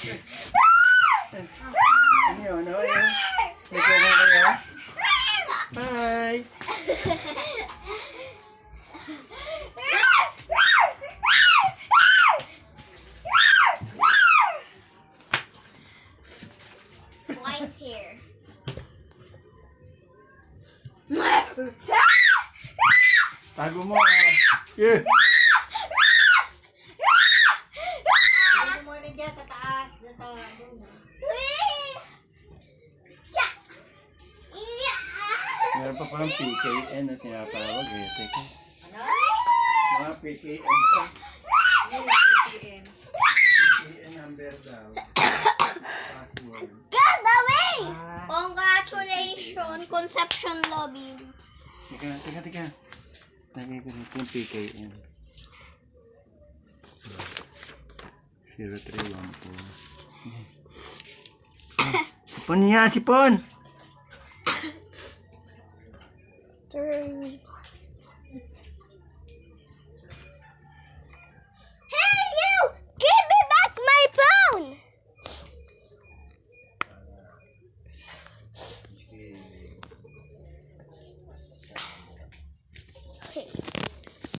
Ano yun? Ano yun? Ito na kayo? Hi! White hair. Tago mo Yeah! Ano mo na dyan sa taas, doon sa dulo. Meron pa palang PKN na tinatawag eh. Teka. Ano? Mga PKN pa. Ano yung PPM? PKN number daw. Password. Gagawin! Ah, Congratulations, Conception Lobby. Teka. Lagay ko dito yung PKN. 0314. Sipon niya, sipon!